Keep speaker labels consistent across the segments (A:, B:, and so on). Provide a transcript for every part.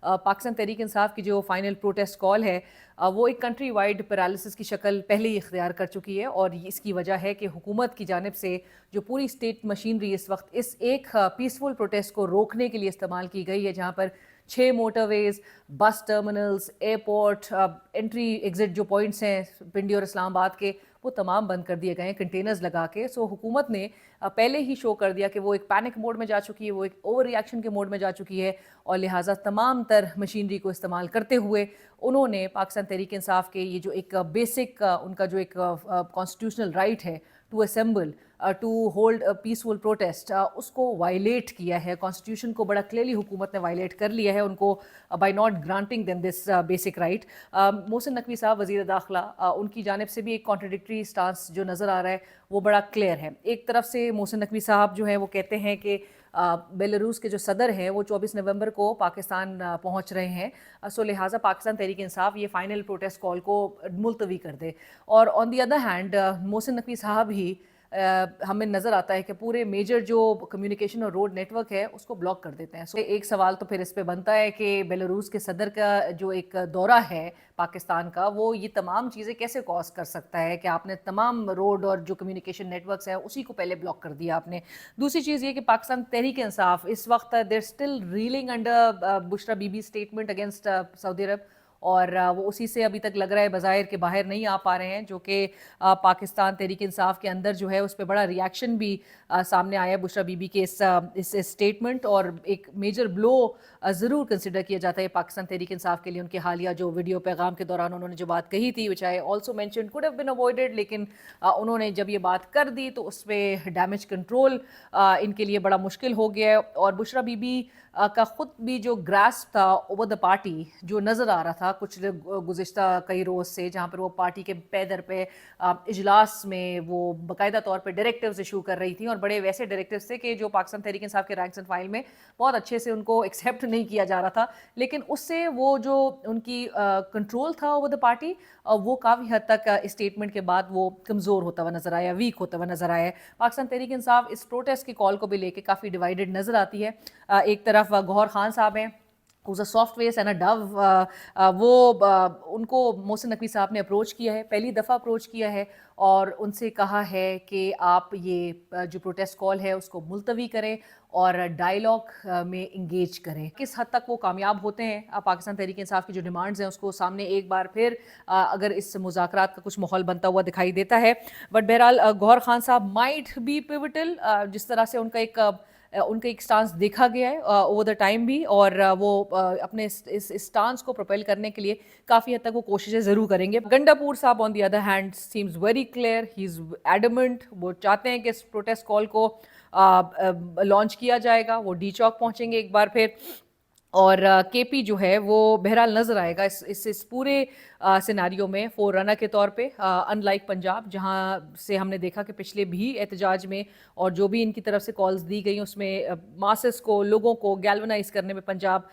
A: पाकिस्तान तहरीक इंसाफ की जो final protest call है वो एक कंट्री वाइड पैरालिसिस की शक्ल पहले ही इख्तियार कर चुकी है, और इसकी वजह है कि हुकूमत की जानिब से जो पूरी स्टेट मशीनरी इस वक्त इस एक पीसफुल प्रोटेस्ट को रोकने के लिए इस्तेमाल की गई है, जहाँ पर 6 मोटरवेज, बस टर्मिनल्स, एयरपोर्ट, एंट्री एग्ज़िट जो पॉइंट्स हैं पिंडी और इस्लामाबाद के, वो तमाम बंद कर दिए गए हैं कंटेनर्स लगा के। सो हुकूमत ने पहले ही शो कर दिया कि वो एक पैनिक मोड में जा चुकी है, वो एक ओवर रिएक्शन के मोड में जा चुकी है, और लिहाजा तमाम तर मशीनरी को इस्तेमाल करते हुए उन्होंने पाकिस्तान तहरीक इंसाफ के ये जो एक बेसिक उनका जो एक कॉन्स्टिट्यूशनल राइट है to assemble, to hold a peaceful protest, उसको वायलेट किया है। कॉन्स्टिट्यूशन को बड़ा क्लियरली हुकूमत ने वायलेट कर लिया है उनको by not granting them this basic right. Mohsin Naqvi साहब वज़ीर दाखिला, उनकी जानिब से भी एक कॉन्ट्रडिक्टरी स्टांस जो नज़र आ रहा है वो बड़ा क्लियर है। एक तरफ से मोहसिन नकवी साहब जो है वो कहते हैं कि बेलारूस के जो सदर हैं वो 24 नवंबर को पाकिस्तान पहुंच रहे हैं, सो लिहाजा पाकिस्तान तहरीक इंसाफ ये फाइनल प्रोटेस्ट कॉल को मुलतवी कर दे। और on the other hand Mohsin Naqvi साहब ही हमें नज़र आता है कि पूरे मेजर जो कम्युनिकेशन और रोड नेटवर्क है उसको ब्लॉक कर देते हैं। सो एक सवाल तो फिर इस पे बनता है कि बेलारूस के सदर का जो एक दौरा है पाकिस्तान का, वो ये तमाम चीज़ें कैसे कॉज कर सकता है कि आपने तमाम रोड और जो कम्युनिकेशन नेटवर्क्स हैं उसी को पहले ब्लॉक कर दिया आपने। दूसरी चीज़ ये कि पाकिस्तान तहरीक इंसाफ इस वक्त देर still railing under Bushra Bibi statement against Saudi अरब, और वो उसी से अभी तक लग रहा है बाहर के बाहर नहीं आ पा रहे हैं, जो कि पाकिस्तान तहरीक इंसाफ के अंदर जो है उस पर बड़ा रिएक्शन भी सामने आया बुशरा बीबी के इस स्टेटमेंट, और एक मेजर ब्लो ज़रूर कंसिडर किया जाता है पाकिस्तान तहरीक इंसाफ के लिए। उनके हालिया जो वीडियो पैगाम के दौरान उन्होंने जो बात कही थी, which I also mention could have been avoided, लेकिन उन्होंने जब ये बात कर दी तो उस पर डैमेज कंट्रोल इनके लिए बड़ा मुश्किल हो गया है। और बुशरा बीबी का ख़ुद भी जो ग्रास्प था ओवर द पार्टी जो नज़र आ रहा था कुछ गुज़िश्ता कई रोज़ से, जहाँ पर वो पार्टी के पैदर पे इजलास में वो बाकायदा तौर पे डायरेक्टिव्स इशू कर रही थी, और बड़े वैसे डायरेक्टिव्स थे कि जो पाकिस्तान तहरीक इंसाफ के रैंक्स एंड फाइल में बहुत अच्छे से उनको एक्सेप्ट नहीं किया जा रहा था, लेकिन उससे वो जो उनकी कंट्रोल था ओवर द पार्टी वो काफ़ी हद तक स्टेटमेंट के बाद वो कमज़ोर होता हुआ नज़र आया, वीक होता हुआ नज़र आया। पाकिस्तान तहरीक इंसाफ इस प्रोटेस्ट की कॉल को भी लेके काफ़ी डिवाइडेड नज़र आती है। एक तरफ गौहर खान साहब हैं, उस सॉफ्टवेयर एंड अ डव, उनको मोहसिन नकवी साहब ने अप्रोच किया है, पहली दफ़ा अप्रोच किया है, और उनसे कहा है कि आप ये जो प्रोटेस्ट कॉल है उसको मुलतवी करें और डायलॉग में इंगेज करें। किस हद तक वो कामयाब होते हैं पाकिस्तान तहरीक इंसाफ की जो डिमांड्स हैं उसको सामने एक बार फिर अगर इस मुज़ाकरात का कुछ माहौल बनता हुआ दिखाई देता है। बट बहरहाल गौहर खान साहब माइट बी पिवटल, जिस तरह से उनका एक स्टांस देखा गया है ओवर द टाइम भी, और वो अपने इस स्टांस को प्रोपेल करने के लिए काफ़ी हद तक वो कोशिशें ज़रूर करेंगे। गंडापुर साहब on the other hand seems very clear, he is adamant, वो चाहते हैं कि इस प्रोटेस्ट कॉल को लॉन्च किया जाएगा, वो डी चौक पहुँचेंगे एक बार फिर, और केपी जो है वो बहरहाल नज़र आएगा इस पूरे सिनारियो में फोर रनर के तौर पे, अनलाइक पंजाब जहां से हमने देखा कि पिछले भी एहतजाज में और जो भी इनकी तरफ से कॉल्स दी गई उसमें मासेस को, लोगों को गैल्वनाइज करने में पंजाब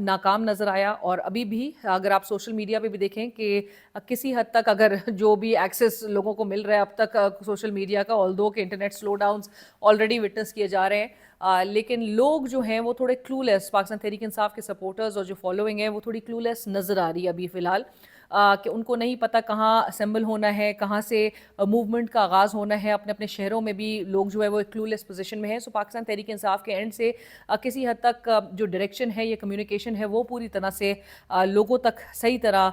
A: नाकाम नज़र आया। और अभी भी अगर आप सोशल मीडिया पे भी देखें कि किसी हद तक अगर जो भी एक्सेस लोगों को मिल रहा है अब तक सोशल मीडिया का, ऑल्दो के internet slow downs already witness किए जा रहे हैं, लेकिन लोग जो हैं वो थोड़े क्लूलेस, पाकिस्तान तहरीक इंसाफ के सपोर्टर्स और जो फॉलोइंग है वो थोड़ी क्लूलेस नज़र आ रही है अभी फ़िलहाल, कि उनको नहीं पता कहाँ असेंबल होना है, कहाँ से मूवमेंट का आगाज़ होना है। अपने अपने शहरों में भी लोग जो है वो एक क्लूलेस पोजीशन में है। सो पाकिस्तान तहरीक इंसाफ के एंड से किसी हद तक जो डायरेक्शन है, ये कम्युनिकेशन है, वो पूरी तरह से लोगों तक सही तरह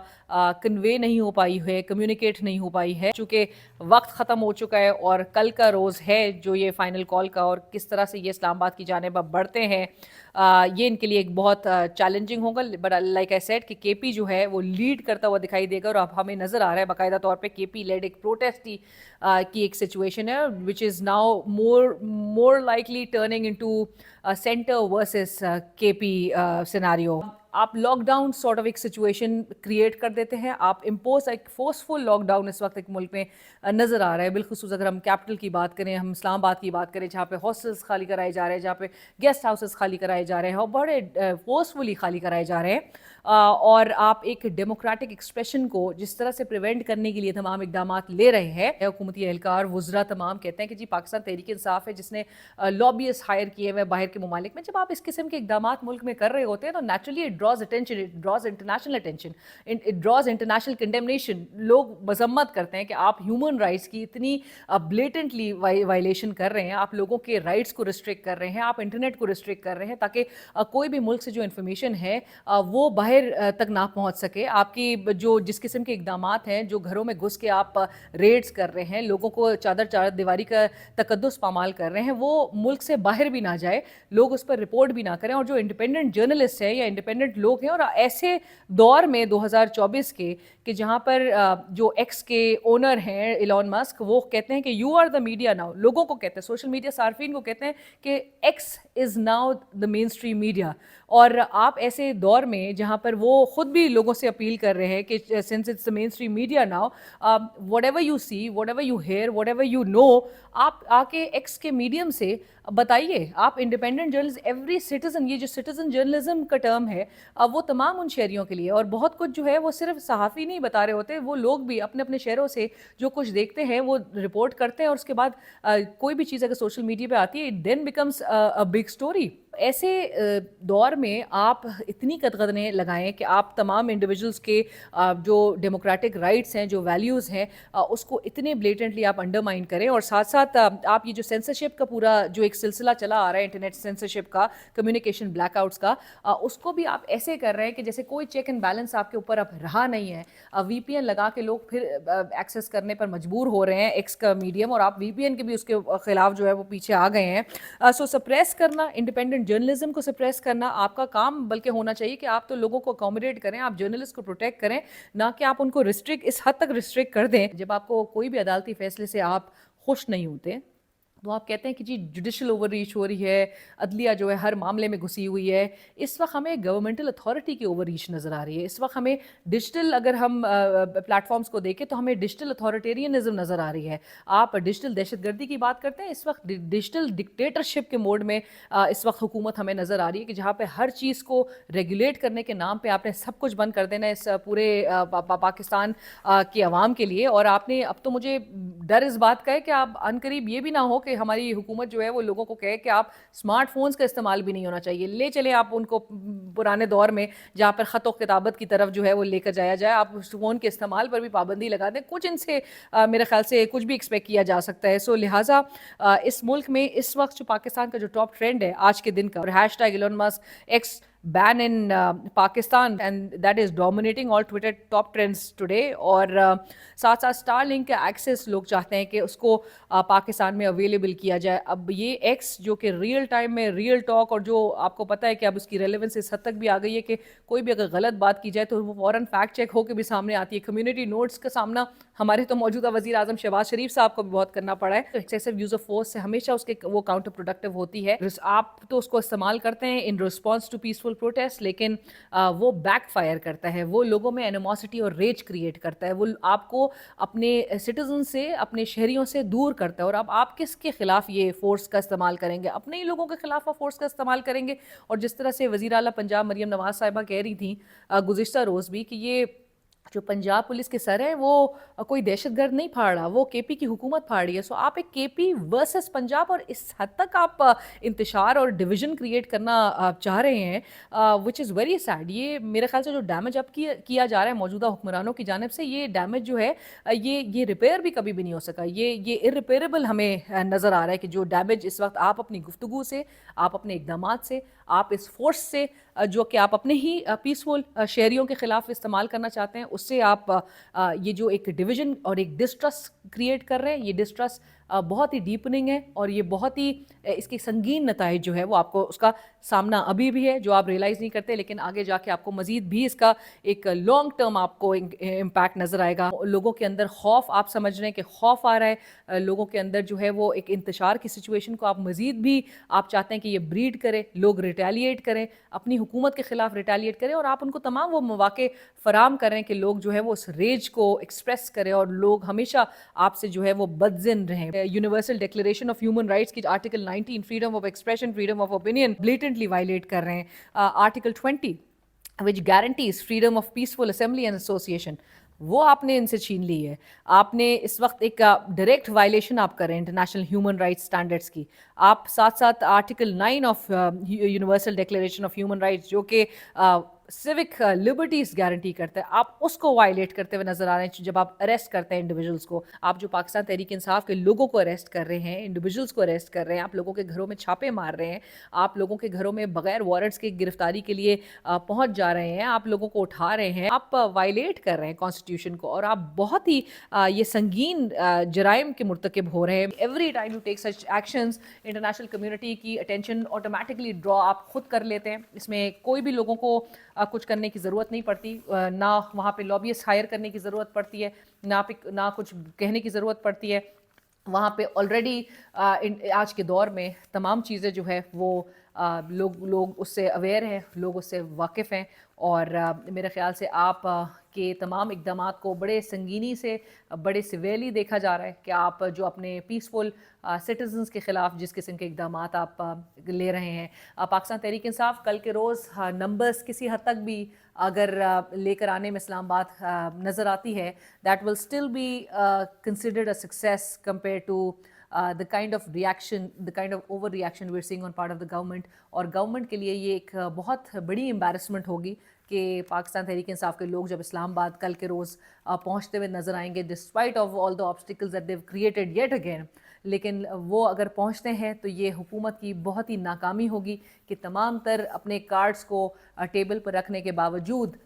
A: कन्वे नहीं हो पाई है, कम्युनिकेट नहीं हो पाई है, चूँकि वक्त ख़त्म हो चुका है और कल का रोज़ है जो ये फ़ाइनल कॉल का, और किस तरह से ये इस्लामाबाद की जानिब अब बढ़ते हैं ये इनके लिए एक बहुत चैलेंजिंग होगा। बट लाइक आई सेड कि केपी जो है वो लीड करता हुआ दिखाई देगा, और अब हमें नज़र आ रहा है बाकायदा तौर पे केपी लेड एक प्रोटेस्ट की एक सिचुएशन है, which is now more likely turning into centre versus KP scenario. आप लॉकडाउन सॉर्ट ऑफ एक सिचुएशन क्रिएट कर देते हैं, आप इम्पोज एक फोर्सफुल लॉकडाउन इस वक्त एक मुल्क में नज़र आ रहा है, बिलखुसूस अगर हम कैपिटल की बात करें, हम इस्लामाबाद की बात करें, जहाँ पे हॉस्टल्स खाली कराए जा रहे हैं, जहाँ पे गेस्ट हाउसेस खाली कराए जा रहे हैं और बड़े फोर्सफुली खाली कराए जा रहे हैं, और आप एक डेमोक्रेटिक एक्सप्रेशन को जिस तरह से प्रिवेंट करने के लिए तमाम इकदाम ले रहे हैं, हुकूमती एहलकार वुज़रा तमाम कहते हैं कि जी पाकिस्तान तहरीक इंसाफ है जिसने लॉबियस्ट हायर किए हुए बाहर के ममालिक में। जब आप इस किस्म के इकदाम मुल्क में कर रहे होते हैं तो naturally draws attention, it draws international attention, it draws international condemnation. لوگ مذمت کرتے ہیں کہ آپ ہیومن رائٹس کی اتنی بلیٹنٹلی وائلیشن کر رہے ہیں, آپ لوگوں کے رائٹس کو ریسٹرکٹ کر رہے ہیں, آپ انٹرنیٹ کو ریسٹرکٹ کر رہے ہیں تاکہ کوئی بھی ملک سے جو انفارمیشن ہے وہ باہر تک نہ پہنچ سکے. آپ کی جو جس قسم کے اقدامات ہیں, جو گھروں میں گھس کے آپ ریڈز کر رہے ہیں, لوگوں کو چادر دیواری کا تقدس پامال کر رہے ہیں, وہ ملک سے باہر بھی نہ جائے, لوگ اس پر رپورٹ بھی نہ کریں. اور جو انڈیپینڈنٹ جرنلسٹ ہیں یا انڈیپینڈنٹ لوگ ہیں, اور ایسے دور میں 2024 کے کہ جہاں پر جو ایکس کے اونر ہیں ایلون مسک, وہ کہتے ہیں کہ you are the media now, لوگوں کو کہتے ہیں, سوشل میڈیا صارفین کو کہتے ہیں کہ X is now the mainstream media. اور آپ ایسے دور میں جہاں پر وہ خود بھی لوگوں سے اپیل کر رہے ہیں کہ since it's the mainstream media now, whatever you see, whatever you hear, whatever you know, آپ آ کے ایکس کے میڈیم سے بتائیے. آپ انڈیپینڈنٹ جرنلسٹ, ایوری سٹیزن, یہ جو سٹیزن جرنلزم کا ٹرم ہے وہ تمام ان شہریوں کے لیے. اور بہت کچھ جو ہے وہ صرف صحافی نہیں بتا رہے ہوتے, وہ لوگ بھی اپنے اپنے شہروں سے جو کچھ دیکھتے ہیں وہ رپورٹ کرتے ہیں, اور اس کے بعد کوئی بھی چیز اگر سوشل میڈیا پہ آتی ہے, it then becomes a big story. ایسے دور میں آپ اتنی قدغنیں لگائیں کہ آپ تمام انڈیویجولس کے جو ڈیموکریٹک رائٹس ہیں, جو ویلیوز ہیں, اس کو اتنے بلیٹنٹلی آپ انڈرمائن کریں. اور ساتھ ساتھ آپ یہ جو سینسرشپ کا پورا جو ایک سلسلہ چلا آ رہا ہے, انٹرنیٹ سینسرشپ کا, کمیونیکیشن بلیک آؤٹس کا, اس کو بھی آپ ایسے کر رہے ہیں کہ جیسے کوئی چیک اینڈ بیلنس آپ کے اوپر اب رہا نہیں ہے. وی پی این لگا کے لوگ پھر ایکسیس کرنے پر مجبور ہو رہے ہیں ایکس کا میڈیم, اور آپ وی پی این کے بھی اس کے خلاف جو ہے وہ پیچھے آ گئے ہیں. سو سپریس کرنا, انڈیپینڈنٹ جرنلزم کو سپریس کرنا آپ کا کام بلکہ ہونا چاہیے کہ آپ تو لوگوں کو اکوموڈیٹ کریں, آپ جرنلسٹ کو پروٹیکٹ کریں, نہ کہ آپ ان کو ریسٹرکٹ, اس حد تک ریسٹرکٹ کر دیں. جب آپ کو کوئی بھی عدالتی فیصلے سے آپ خوش نہیں ہوتے تو آپ کہتے ہیں کہ جی جوڈیشل اوور ریچ ہو رہی ہے, عدلیہ جو ہے ہر معاملے میں گھسی ہوئی ہے. اس وقت ہمیں گورنمنٹل اتھارٹی کی اوور ریچ نظر آ رہی ہے. اس وقت ہمیں ڈیجیٹل, اگر ہم پلیٹ فارمز کو دیکھیں تو ہمیں ڈیجیٹل اتھارٹیرینزم نظر آ رہی ہے. آپ ڈیجیٹل دہشت گردی کی بات کرتے ہیں, اس وقت ڈیجیٹل ڈکٹیٹرشپ کے موڈ میں اس وقت حکومت ہمیں نظر آ رہی ہے کہ جہاں پہ ہر چیز کو ریگولیٹ کرنے کے نام پہ آپ نے سب کچھ بند کر دینا اس پورے پاکستان کی عوام کے لیے. اور آپ نے, اب تو مجھے ڈر اس بات کا ہے کہ آپ عنقریب یہ بھی نہ ہو کہ ہماری حکومت جو ہے وہ لوگوں کو کہے کہ آپ اسمارٹ فونز کا استعمال بھی نہیں ہونا چاہیے. لے چلیں آپ ان کو پرانے دور میں جہاں پر خط و کتابت کی طرف جو ہے وہ لے کر جایا جائے, آپ فون کے استعمال پر بھی پابندی لگا دیں. کچھ ان سے میرے خیال سے کچھ بھی ایکسپیکٹ کیا جا سکتا ہے. سو لہٰذا اس ملک میں اس وقت جو پاکستان کا جو ٹاپ ٹرینڈ ہے آج کے دن کا, اور hashtag Elon Musk X ban in Pakistan, and that is dominating all Twitter top trends today. اور ساتھ ساتھ اسٹار لنک کا ایکسیس لوگ چاہتے ہیں کہ اس کو پاکستان میں اویلیبل کیا جائے. اب یہ ایکس جو کہ ریئل ٹائم میں ریئل ٹاک, اور جو آپ کو پتہ ہے کہ اب اس کی ریلیونس اس حد تک بھی آ گئی ہے کہ کوئی بھی اگر غلط بات کی جائے تو وہ فوراً فیکٹ چیک ہو کے بھی سامنے آتی ہے. کمیونٹی نوٹس کا سامنا ہمارے تو موجودہ وزیر اعظم شہباز شریف صاحب کو بھی بہت کرنا پڑا ہے. ایکسیسو یوز آف فورس سے ہمیشہ اس کے وہ کاؤنٹر پروڈکٹیو ہوتی ہے. آپ تو اس کو استعمال کرتے ہیں ان رسپانس ٹو پیسفل پروٹیسٹ, لیکن وہ بیک فائر کرتا ہے, وہ لوگوں میں اینیموسٹی اور ریج کریٹ کرتا ہے, وہ آپ کو اپنے سٹیزن سے, اپنے شہریوں سے دور کرتا ہے. اور اب آپ کس کے خلاف یہ فورس کا استعمال کریں گے؟ اپنے ہی لوگوں کے خلاف آپ فورس کا استعمال کریں گے. اور جس طرح سے وزیر اعلیٰ پنجاب مریم نواز صاحبہ کہہ رہی تھیں گزشتہ روز بھی کہ یہ جو پنجاب پولیس کے سر ہے وہ کوئی دہشت گرد نہیں پھاڑ رہا, وہ کے پی کی حکومت پھاڑ رہی ہے. سو آپ ایک کے پی ورسز پنجاب, اور اس حد تک آپ انتشار اور ڈویژن کریٹ کرنا چاہ رہے ہیں, وچ از ویری سیڈ. یہ میرے خیال سے جو ڈیمیج اب کیا جا رہا ہے موجودہ حکمرانوں کی جانب سے, یہ ڈیمیج جو ہے یہ ریپیئر بھی کبھی بھی نہیں ہو سکا. یہ ارریپیئریبل ہمیں نظر آ رہا ہے کہ جو ڈیمیج اس وقت آپ اپنی گفتگو سے, آپ اپنے اقدامات سے, آپ اس فورس سے جو کہ آپ اپنے ہی پیسفل شہریوں کے خلاف استعمال کرنا چاہتے ہیں, اس سے آپ یہ جو ایک ڈویژن اور ایک ڈسٹرسٹ کریٹ کر رہے ہیں. یہ ڈسٹرسٹ بہت ہی ڈیپننگ ہے, اور یہ بہت ہی اس کے سنگین نتائج جو ہے وہ آپ کو اس کا سامنا ابھی بھی ہے جو آپ ریئلائز نہیں کرتے, لیکن آگے جا کے آپ کو مزید بھی اس کا ایک لانگ ٹرم آپ کو امپیکٹ نظر آئے گا. لوگوں کے اندر خوف, آپ سمجھ رہے ہیں کہ خوف آ رہا ہے لوگوں کے اندر جو ہے وہ ایک انتشار کی سچویشن کو آپ مزید بھی آپ چاہتے ہیں کہ یہ بریڈ کرے, لوگ ریٹیلیٹ کریں, اپنی حکومت کے خلاف ریٹیلیٹ کریں, اور آپ ان کو تمام وہ مواقع فراہم کریں کہ لوگ جو ہے وہ اس ریج کو ایکسپریس کریں, اور لوگ ہمیشہ آپ سے جو ہے وہ بدظن رہیں. Universal declaration of human rights کی article 19 freedom of expression, freedom of opinion blatantly violate کر رہے ہیں. Article 20 which guarantees freedom of peaceful assembly and association, وہ آپ نے ان سے چھین لی ہے. آپ نے اس وقت ایک ڈائریکٹ وائلیشن آپ کر رہے ہیں انٹرنیشنل ہیومن رائٹس اسٹینڈرڈس کی. آپ ساتھ ساتھ article 9 of universal declaration of human rights جو کہ सिविक लिबर्टीज़ गारंटी करता है, आप उसको वायलेट करते हुए नज़र आ रहे हैं जब आप अरेस्ट करते हैं इंडिविजुअल्स को। आप जो पाकिस्तान तहरीक इंसाफ के लोगों को अरेस्ट कर रहे हैं, इंडिविजुअल्स को अरेस्ट कर रहे हैं, आप लोगों के घरों में छापे मार रहे हैं, आप लोगों के घरों में बगैर वारंट्स के गिरफ्तारी के लिए पहुंच जा रहे हैं, आप लोगों को उठा रहे हैं, आप वायलेट कर रहे हैं कॉन्स्टिट्यूशन को, और आप बहुत ही ये संगीन जराइम के मुर्तकिब हो रहे हैं। Every time you take such actions, international community की अटेंशन ऑटोमेटिकली ड्रॉ आप खुद कर लेते हैं। इसमें कोई भी लोगों को कुछ करने की ज़रूरत नहीं पड़ती, ना वहाँ पे लॉबियस्ट हायर करने की ज़रूरत पड़ती है, ना कुछ कहने की ज़रूरत पड़ती है। वहाँ पे ऑलरेडी आज के दौर में तमाम चीज़ें जो है वो लोग उससे अवेयर हैं, लोग उससे वाकिफ़ हैं, और मेरे ख़्याल से आप के तमाम इक़दामात को बड़े संगीनी से, बड़े सिवियरली देखा जा रहा है कि आप जो अपने पीसफुल सिटीजन्स के ख़िलाफ़ जिस किस्म के इक़दामात आप ले रहे हैं। पाकिस्तान तहरीक इंसाफ कल के रोज़ नंबर्स किसी हद तक भी अगर लेकर आने में इस्लामाबाद नज़र आती है, that will still be considered a success compare to the kind of reaction, the kind of overreaction we're seeing on part of the government. और गवर्नमेंट के लिए ये एक बहुत बड़ी एम्बैरसमेंट होगी कि पाकिस्तान तहरीक इंसाफ के लोग जब इस्लामाबाद कल के रोज़ पहुँचते हुए नज़र आएंगे, despite of all the obstacles that Dev created yet again, लेकिन वो अगर पहुँचते हैं तो ये हुकूमत की बहुत ही नाकामी होगी कि तमाम तर अपने कार्ड्स को टेबल पर रखने के बावजूद,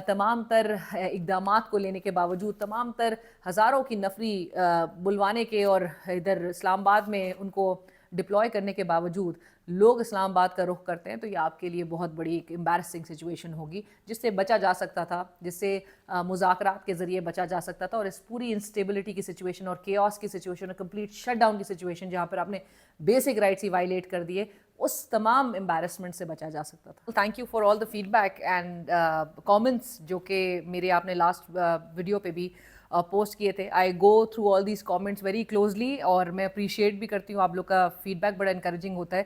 A: तमाम तर इक़दामात को लेने के बावजूद, तमाम तर हज़ारों की नफरी बुलवाने के और इधर इस्लामाबाद में उनको डिप्लॉय करने के बावजूद लोग इस्लामाबाद का रुख करते हैं, तो ये आपके लिए बहुत बड़ी एक एम्बैरसिंग सिचुएशन होगी जिससे बचा जा सकता था, जिससे मुज़ाकरात के ज़रिए बचा जा सकता था। और इस पूरी इंस्टेबिलिटी की सिचुएशन और केओस की सिचुएशन और कंप्लीट शटडाउन की सिचुएशन जहाँ पर आपने बेसिक राइट्स ही वायलेट कर दिए, उस तमाम एम्बैरसमेंट से बचा जा सकता था। Thank you for all the feedback and comments जो कि मेरे आपने लास्ट वीडियो पे भी पोस्ट किए थे। I go through all these comments very closely, और मैं अप्रिशिएट भी करती हूँ, आप लोग का फीडबैक बड़ा इंकरेजिंग होता है।